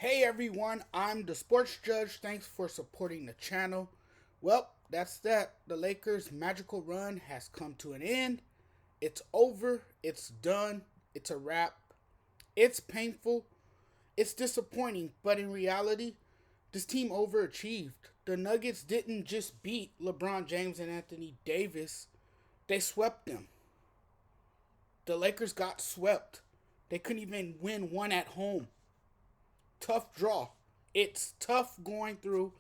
Hey everyone, I'm the Sports Judge. Thanks for supporting the channel. Well, that's that. The Lakers' magical run has come to an end. It's over. It's done. It's a wrap. It's painful. It's disappointing. But in reality, this team overachieved. The Nuggets didn't just beat LeBron James and Anthony Davis, they swept them. The Lakers got swept. They couldn't even win one at home. Tough draw. It's tough going through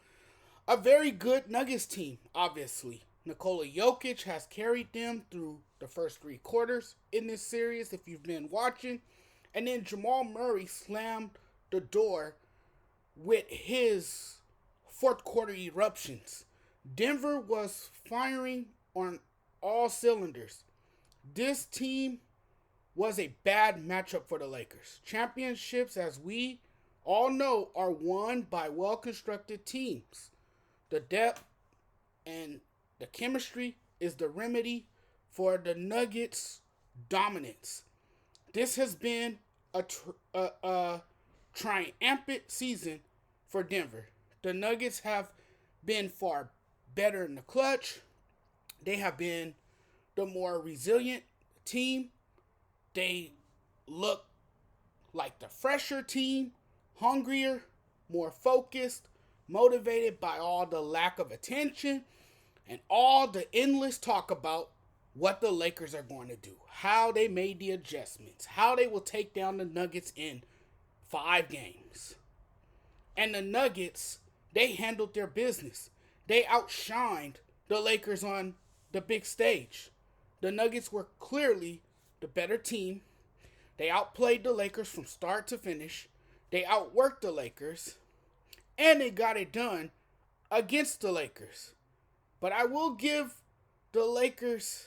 a very good Nuggets team, obviously. Nikola Jokic has carried them through the first three quarters in this series, if you've been watching. And then Jamal Murray slammed the door with his fourth quarter eruptions. Denver was firing on all cylinders. This team was a bad matchup for the Lakers. Championships, as we all know, are won by well-constructed teams. The depth and the chemistry is the remedy for the Nuggets' dominance. This has been a triumphant season for Denver. The Nuggets have been far better in the clutch. They have been the more resilient team. They look like the fresher team, hungrier, more focused, motivated by all the lack of attention and all the endless talk about what the Lakers are going to do, how they made the adjustments, how they will take down the Nuggets in 5 games. And the Nuggets, they handled their business. They outshined the Lakers on the big stage. The Nuggets were clearly the better team. They outplayed the Lakers from start to finish. They outworked the Lakers. And they got it done against the Lakers. But I will give the Lakers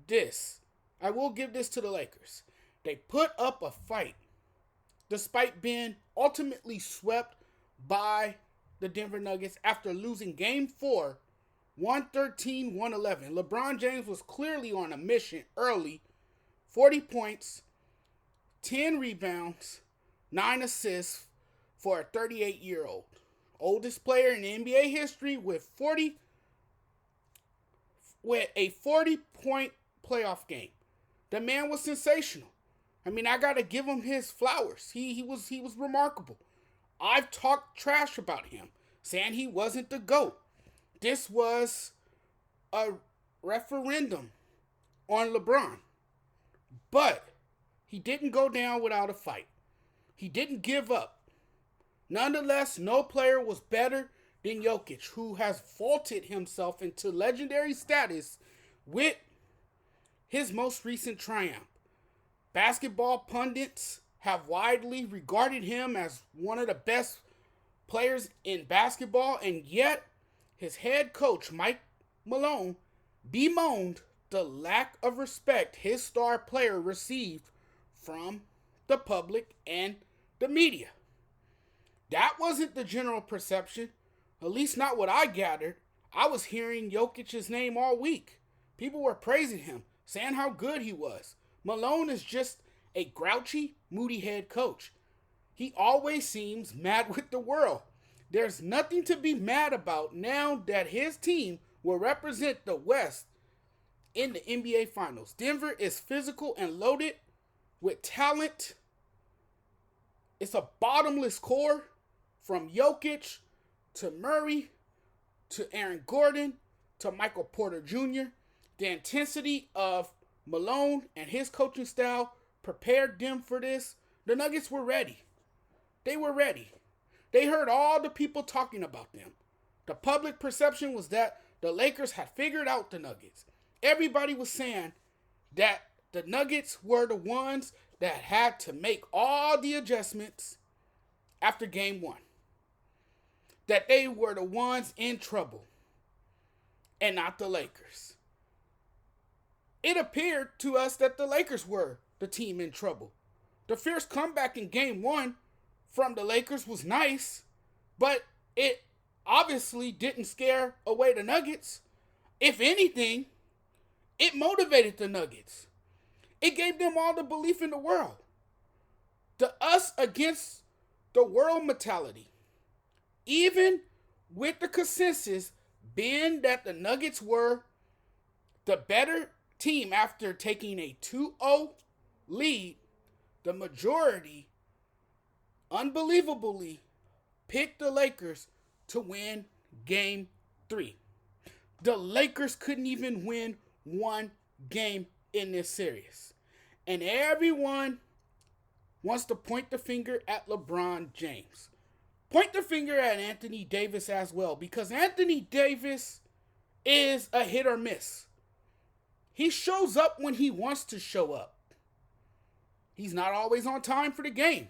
this. I will give this to the Lakers. They put up a fight despite being ultimately swept by the Denver Nuggets after losing Game 4, 113-111. LeBron James was clearly on a mission early. 40 points, 10 rebounds, 9 assists for a 38-year-old. Oldest player in NBA history with a 40-point playoff game. The man was sensational. I mean, I gotta give him his flowers. He was remarkable. I've talked trash about him, saying he wasn't the GOAT. This was a referendum on LeBron. But he didn't go down without a fight. He didn't give up. Nonetheless, no player was better than Jokic, who has vaulted himself into legendary status with his most recent triumph. Basketball pundits have widely regarded him as one of the best players in basketball, and yet his head coach, Mike Malone, bemoaned the lack of respect his star player received from the public and the media. That wasn't the general perception, at least not what I gathered. I was hearing Jokic's name all week. People were praising him, saying how good he was. Malone is just a grouchy, moody head coach. He always seems mad with the world. There's nothing to be mad about now that his team will represent the West in the NBA Finals. Denver is physical and loaded with talent. It's a bottomless core from Jokic to Murray to Aaron Gordon to Michael Porter Jr. The intensity of Malone and his coaching style prepared them for this. The Nuggets were ready. They were ready. They heard all the people talking about them. The public perception was that the Lakers had figured out the Nuggets. Everybody was saying that the Nuggets were the ones that had to make all the adjustments after Game 1. That they were the ones in trouble and not the Lakers. It appeared to us that the Lakers were the team in trouble. The fierce comeback in Game 1 from the Lakers was nice, but it obviously didn't scare away the Nuggets. If anything, it motivated the Nuggets. It gave them all the belief in the world. The us against the world mentality. Even with the consensus being that the Nuggets were the better team after taking a 2-0 lead, the majority, unbelievably, picked the Lakers to win game 3. The Lakers couldn't even win one game in this series. And everyone wants to point the finger at LeBron James. Point the finger at Anthony Davis as well, because Anthony Davis is a hit or miss. He shows up when he wants to show up. He's not always on time for the game.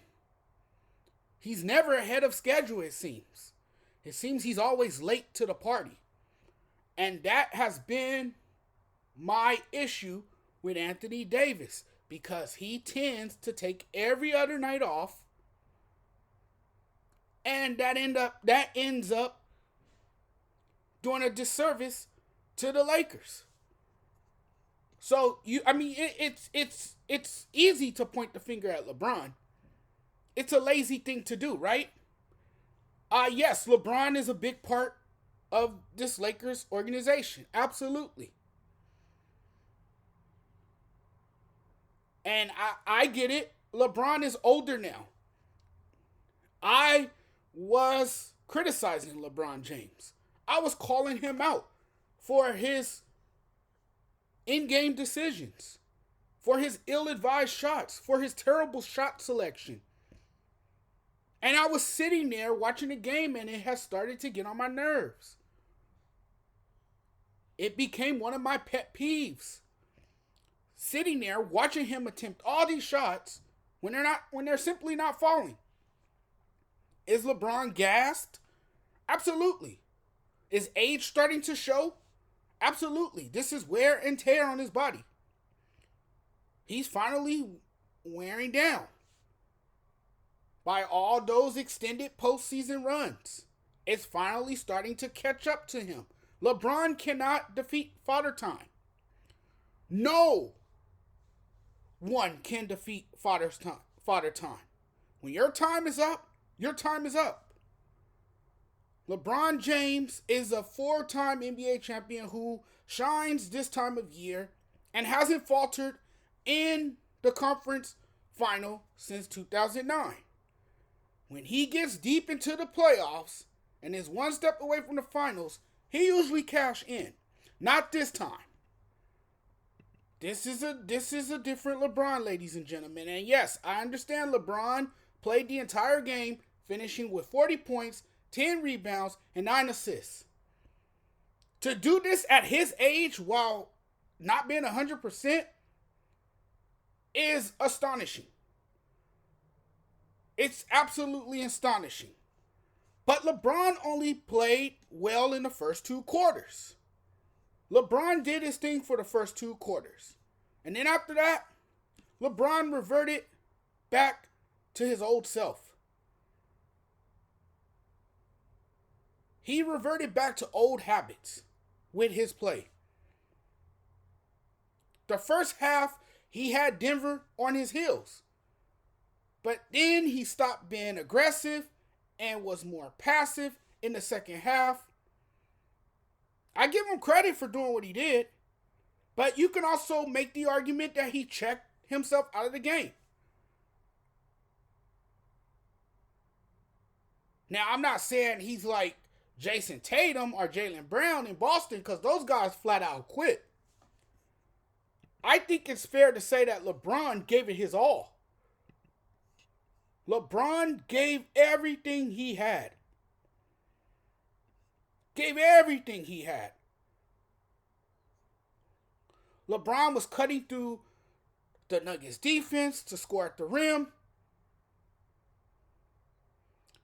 He's never ahead of schedule, it seems. It seems he's always late to the party. And that has been my issue with Anthony Davis, because he tends to take every other night off, and that ends up doing a disservice to the Lakers. So it's easy to point the finger at LeBron. It's a lazy thing to do, right? Yes, LeBron is a big part of this Lakers organization. Absolutely. And I get it. LeBron is older now. I was criticizing LeBron James. I was calling him out for his in-game decisions, for his ill-advised shots, for his terrible shot selection. And I was sitting there watching the game, and it has started to get on my nerves. It became one of my pet peeves. Sitting there watching him attempt all these shots when they're simply not falling. Is LeBron gassed? Absolutely. Is age starting to show? Absolutely. This is wear and tear on his body. He's finally wearing down by all those extended postseason runs. It's finally starting to catch up to him. LeBron cannot defeat Father Time. No one can defeat Father Time. When your time is up, your time is up. LeBron James is a 4-time NBA champion who shines this time of year and hasn't faltered in the conference final since 2009. When he gets deep into the playoffs and is one step away from the finals, he usually cash in. Not this time. This is a different LeBron, ladies and gentlemen. And yes, I understand LeBron played the entire game, finishing with 40 points, 10 rebounds, and 9 assists. To do this at his age while not being 100% is astonishing. It's absolutely astonishing. But LeBron only played well in the first 2 quarters. LeBron did his thing for the first 2 quarters. And then after that, LeBron reverted back to his old self. He reverted back to old habits with his play. The first half, he had Denver on his heels. But then he stopped being aggressive and was more passive in the second half. I give him credit for doing what he did, but you can also make the argument that he checked himself out of the game. Now, I'm not saying he's like Jason Tatum or Jaylen Brown in Boston, because those guys flat out quit. I think it's fair to say that LeBron gave it his all. LeBron gave everything he had. Gave everything he had. LeBron was cutting through the Nuggets defense to score at the rim.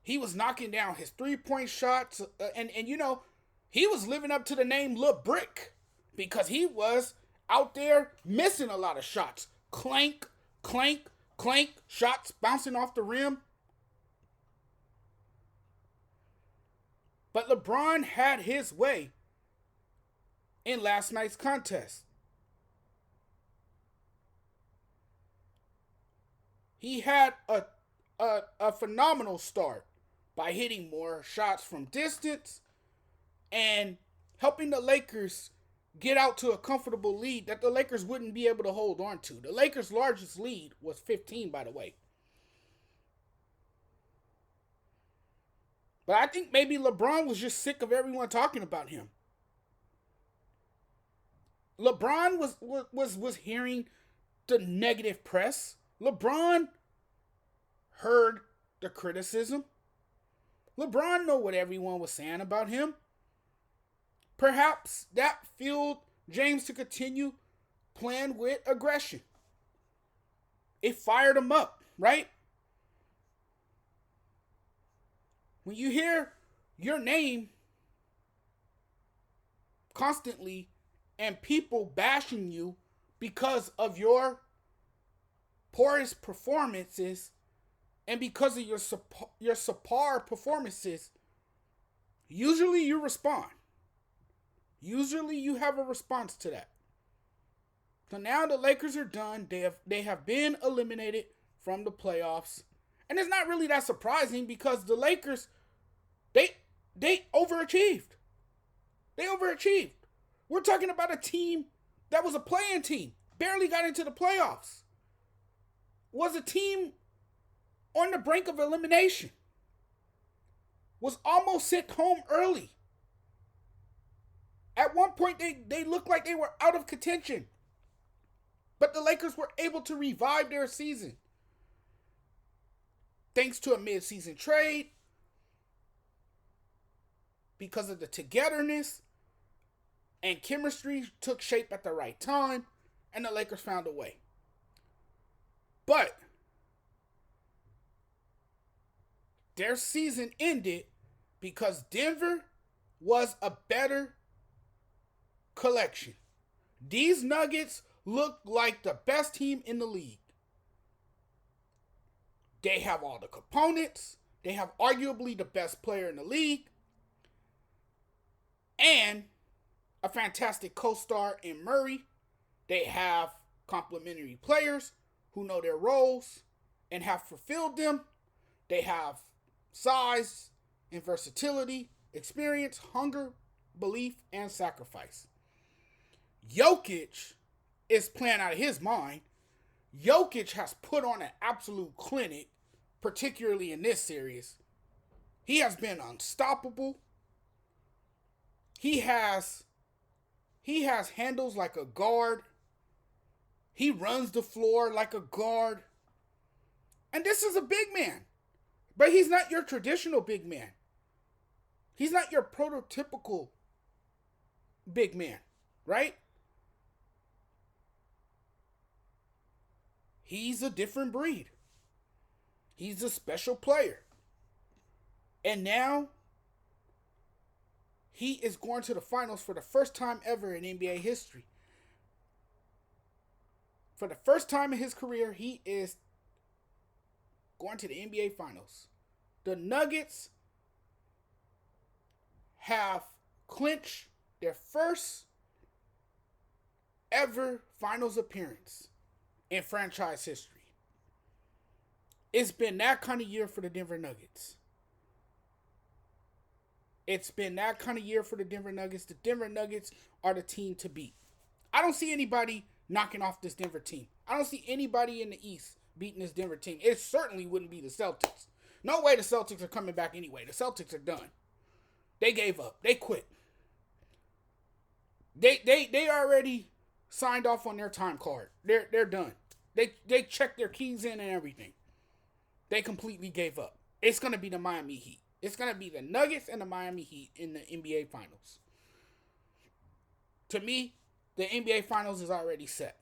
He was knocking down his 3-point shots. And you know, he was living up to the name Lil Brick, because he was out there missing a lot of shots. Clank, clank, clank, shots bouncing off the rim. But LeBron had his way in last night's contest. He had a a phenomenal start by hitting more shots from distance and helping the Lakers get out to a comfortable lead that the Lakers wouldn't be able to hold on to. The Lakers' largest lead was 15, by the way. But I think maybe LeBron was just sick of everyone talking about him. LeBron was hearing the negative press. LeBron heard the criticism. LeBron knew what everyone was saying about him. Perhaps that fueled James to continue playing with aggression. It fired him up, right? When you hear your name constantly and people bashing you because of your poorest performances and because of your subpar performances, usually you respond. Usually you have a response to that. So now the Lakers are done. They have been eliminated from the playoffs. And it's not really that surprising because the Lakers, they overachieved. They overachieved. We're talking about a team that was a play-in team. Barely got into the playoffs. Was a team on the brink of elimination. Was almost sent home early. At one point, they looked like they were out of contention. But the Lakers were able to revive their season. Thanks to a mid-season trade. Because of the togetherness and chemistry took shape at the right time. And the Lakers found a way. But their season ended because Denver was a better collection. These Nuggets look like the best team in the league. They have all the components. They have arguably the best player in the league. And a fantastic co-star in Murray. They have complementary players who know their roles and have fulfilled them. They have size and versatility, experience, hunger, belief, and sacrifice. Jokic is playing out of his mind. Jokic has put on an absolute clinic, particularly in this series. He has been unstoppable. He has handles like a guard. He runs the floor like a guard. And this is a big man. But he's not your traditional big man. He's not your prototypical big man, right? He's a different breed. He's a special player. And now he is going to the finals for the first time ever in NBA history. For the first time in his career, he is going to the NBA finals. The Nuggets have clinched their first ever finals appearance in franchise history. It's been that kind of year for the Denver Nuggets. It's been that kind of year for the Denver Nuggets. The Denver Nuggets are the team to beat. I don't see anybody knocking off this Denver team. I don't see anybody in the East beating this Denver team. It certainly wouldn't be the Celtics. No way the Celtics are coming back anyway. The Celtics are done. They gave up. They quit. They already signed off on their time card. They're done. They checked their keys in and everything. They completely gave up. It's going to be the Miami Heat. It's going to be the Nuggets and the Miami Heat in the NBA Finals. To me, the NBA Finals is already set.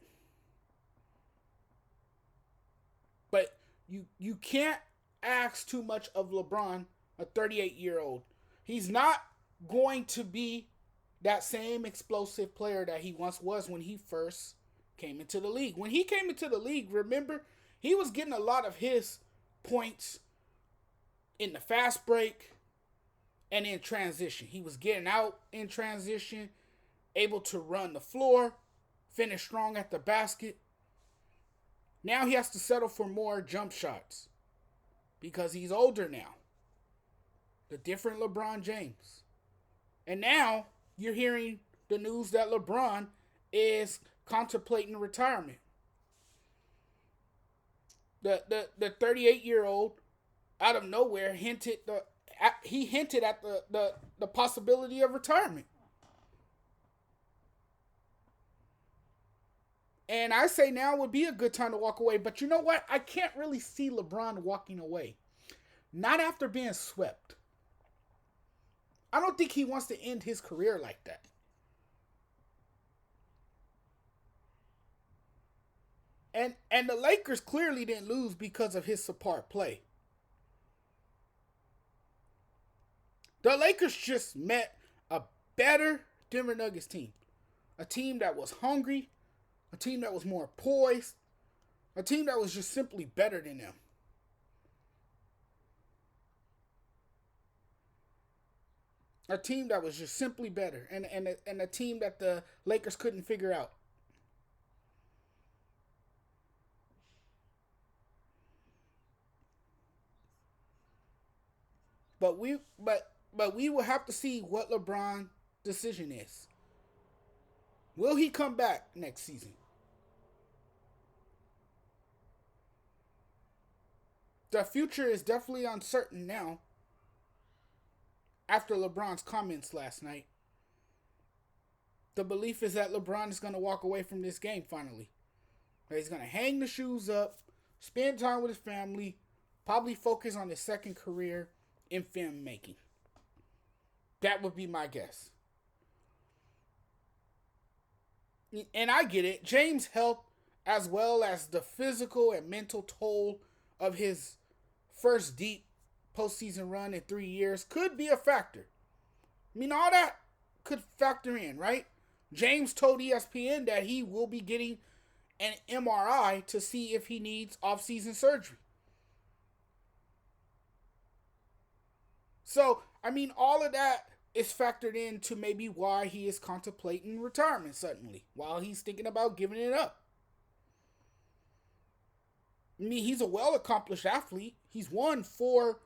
But you can't ask too much of LeBron, a 38-year-old. He's not going to be that same explosive player that he once was when he first came into the league. When he came into the league, remember, he was getting a lot of his points in the fast break and in transition. He was getting out in transition, able to run the floor, finish strong at the basket. Now he has to settle for more jump shots. because he's older now. The different LeBron James. And now you're hearing the news that LeBron is contemplating retirement. The 38-year-old out of nowhere hinted at the possibility of retirement. And I say now would be a good time to walk away. But you know what? I can't really see LeBron walking away. Not after being swept. I don't think he wants to end his career like that. And the Lakers clearly didn't lose because of his subpar play. The Lakers just met a better Denver Nuggets team. A team that was hungry, a team that was more poised, a team that was just simply better than them. A team that was just simply better, and a team that the Lakers couldn't figure out. But we will have to see what LeBron's decision is. Will he come back next season? The future is definitely uncertain now after LeBron's comments last night. The belief is that LeBron is going to walk away from this game finally. That he's going to hang the shoes up, spend time with his family, probably focus on his second career in film making. That would be my guess. And I get it. James' health, as well as the physical and mental toll of his first deep postseason run in 3 years, could be a factor. I mean, all that could factor in, right? James told ESPN that he will be getting an MRI to see if he needs off-season surgery. So, I mean, all of that is factored into maybe why he is contemplating retirement suddenly, while he's thinking about giving it up. I mean, he's a well-accomplished athlete. He's won four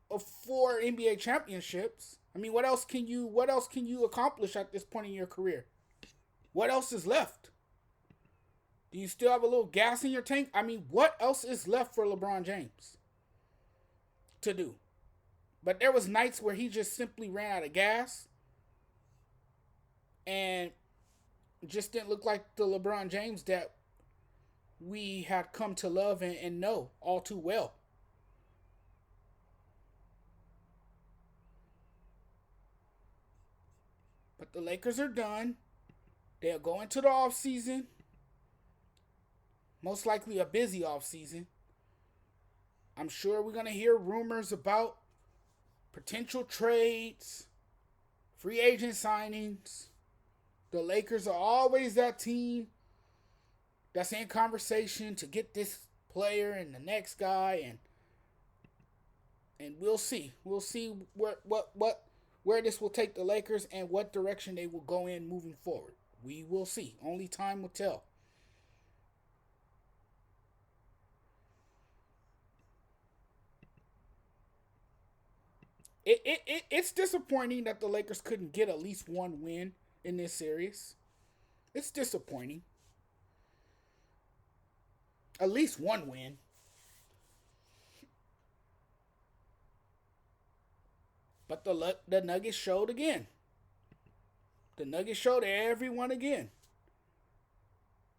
NBA championships. I mean, what else can you accomplish at this point in your career? What else is left? Do you still have a little gas in your tank? I mean, what else is left for LeBron James to do? But there was nights where he just simply ran out of gas and just didn't look like the LeBron James that we had come to love and know all too well. But the Lakers are done. They'll go into the offseason. Most likely a busy offseason. I'm sure we're going to hear rumors about potential trades, free agent signings. The Lakers are always that team that's in conversation to get this player and the next guy, and we'll see. We'll see where this will take the Lakers and what direction they will go in moving forward. We will see. Only time will tell. It's disappointing that the Lakers couldn't get at least one win in this series. It's disappointing. At least one win. But the Nuggets showed again. The Nuggets showed everyone again.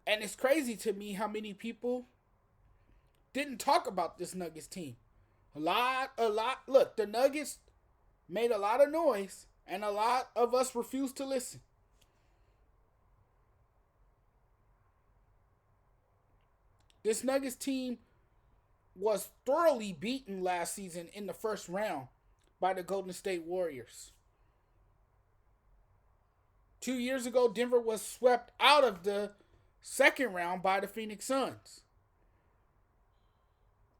And it's crazy to me how many people didn't talk about this Nuggets team. A lot. Look, the Nuggets made a lot of noise, and a lot of us refused to listen. This Nuggets team was thoroughly beaten last season in the first round by the Golden State Warriors. 2 years ago, Denver was swept out of the second round by the Phoenix Suns.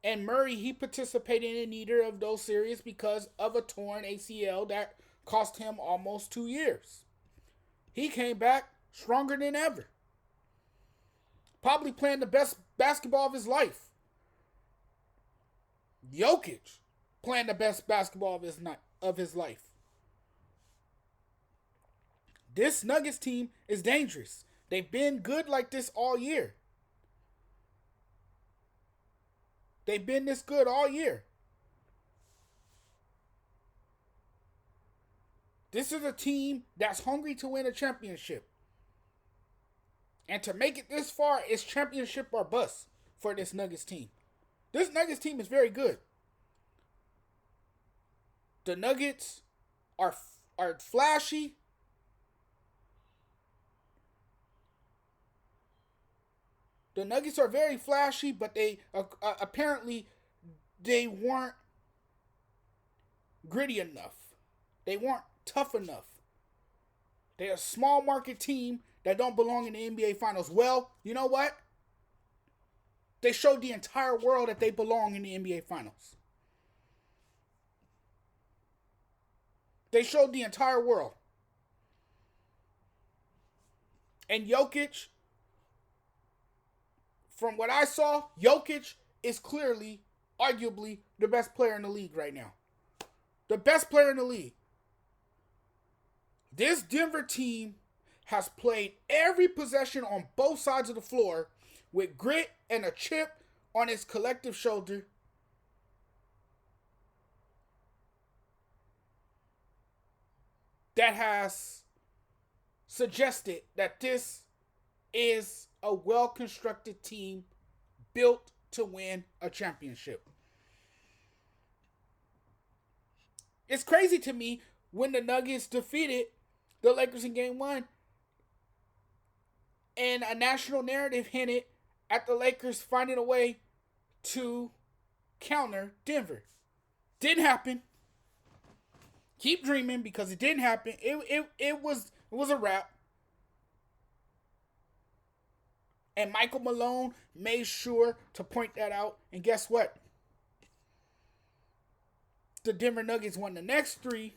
And Murray, he participated in neither of those series because of a torn ACL that cost him almost 2 years. He came back stronger than ever. Probably playing the best basketball of his life. Jokic playing the best basketball of his life. This Nuggets team is dangerous. They've been good like this all year. They've been this good all year. This is a team that's hungry to win a championship. And to make it this far, it's championship or bust for this Nuggets team. This Nuggets team is very good. The Nuggets are flashy. The Nuggets are very flashy, but they apparently they weren't gritty enough. They weren't tough enough. They're a small market team that don't belong in the NBA Finals. Well, you know what? They showed the entire world that they belong in the NBA Finals. They showed the entire world. And Jokic, from what I saw, Jokic is clearly, arguably, the best player in the league right now. The best player in the league. This Denver team has played every possession on both sides of the floor with grit and a chip on its collective shoulder. That has suggested that this is a well-constructed team built to win a championship. It's crazy to me when the Nuggets defeated the Lakers in Game 1 and a national narrative hinted at the Lakers finding a way to counter Denver. Didn't happen. Keep dreaming, because it didn't happen. It was a wrap. And Michael Malone made sure to point that out. And guess what? The Denver Nuggets won the next 3.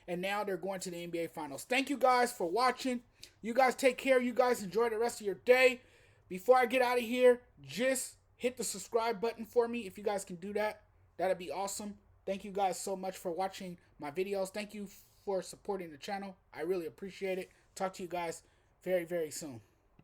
And now they're going to the NBA Finals. Thank you guys for watching. You guys take care. You guys enjoy the rest of your day. Before I get out of here, just hit the subscribe button for me. If you guys can do that, that'd be awesome. Thank you guys so much for watching my videos. Thank you for supporting the channel. I really appreciate it. Talk to you guys very, very soon.